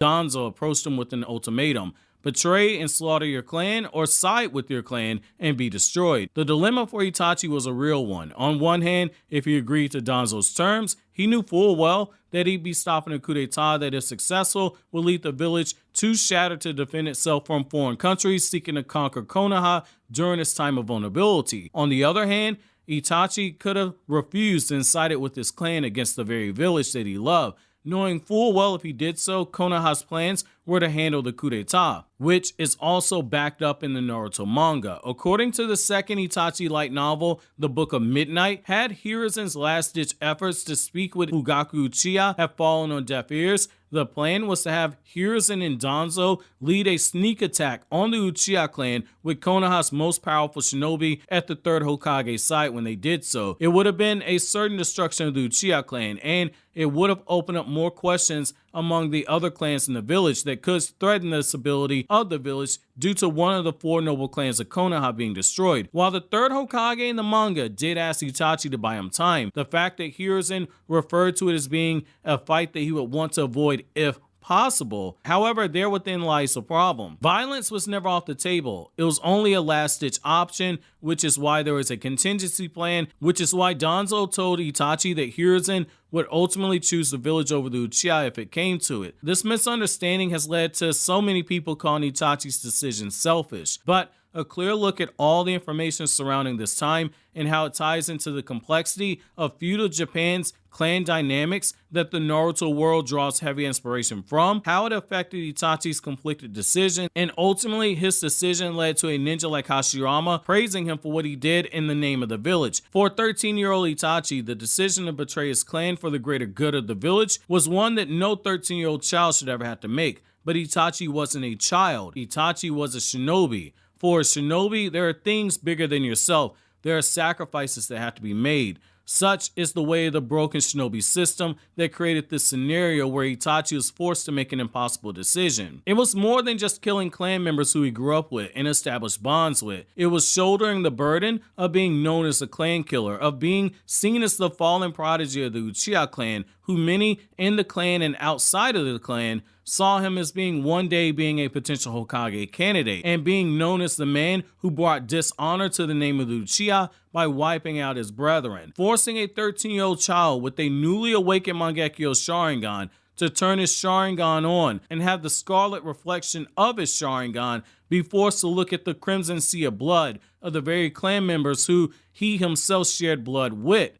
Danzo approached him with an ultimatum: betray and slaughter your clan, or side with your clan and be destroyed. The dilemma for Itachi was a real one. On one hand, if he agreed to Danzo's terms, he knew full well that he'd be stopping a coup d'etat that, if successful, would lead the village too shattered to defend itself from foreign countries seeking to conquer Konaha during its time of vulnerability. On the other hand, Itachi could have refused and sided with his clan against the very village that he loved, knowing full well if he did so, Konaha's plans were to handle the coup d'etat, which is also backed up in the Naruto manga. According to the second Itachi light novel, The Book of Midnight, had Hiruzen's last-ditch efforts to speak with fugaku Uchia have fallen on deaf ears, the plan was to have Hiruzen and Danzo lead a sneak attack on the Uchiha clan with Konaha's most powerful shinobi at the third Hokage site. When they did so, it would have been a certain destruction of the Uchiha clan, and it would have opened up more questions among the other clans in the village that could threaten the stability of the village due to one of the four noble clans of Konaha being destroyed. While the third Hokage in the manga did ask Itachi to buy him time, the fact that Hiruzen referred to it as being a fight that he would want to avoid if possible. However, there within lies the problem. Violence was never off the table. It was only a last-ditch option, which is why there was a contingency plan, which is why Danzo told Itachi that Hiruzen would ultimately choose the village over the Uchiha if it came to it. This misunderstanding has led to so many people calling Itachi's decision selfish, but a clear look at all the information surrounding this time and how it ties into the complexity of feudal Japan's clan dynamics that the Naruto world draws heavy inspiration from, how it affected Itachi's conflicted decision, and ultimately his decision led to a ninja like Hashirama praising him for what he did in the name of the village. For 13-year-old Itachi, the decision to betray his clan for the greater good of the village was one that no 13-year-old child should ever have to make. But Itachi wasn't a child. Itachi was a shinobi. For a shinobi, there are things bigger than yourself. There are sacrifices that have to be made. Such is the way of the broken shinobi system that created this scenario where Itachi was forced to make an impossible decision. It was more than just killing clan members who he grew up with and established bonds with. It was shouldering the burden of being known as a clan killer, of being seen as the fallen prodigy of the Uchiha clan, who many in the clan and outside of the clan saw him as being one day being a potential Hokage candidate, and being known as the man who brought dishonor to the name of the Uchia by wiping out his brethren, forcing a 13-year-old child with a newly awakened mangekyou sharingan to turn his sharingan on and have the scarlet reflection of his sharingan be forced to look at the crimson sea of blood of the very clan members who he himself shared blood with.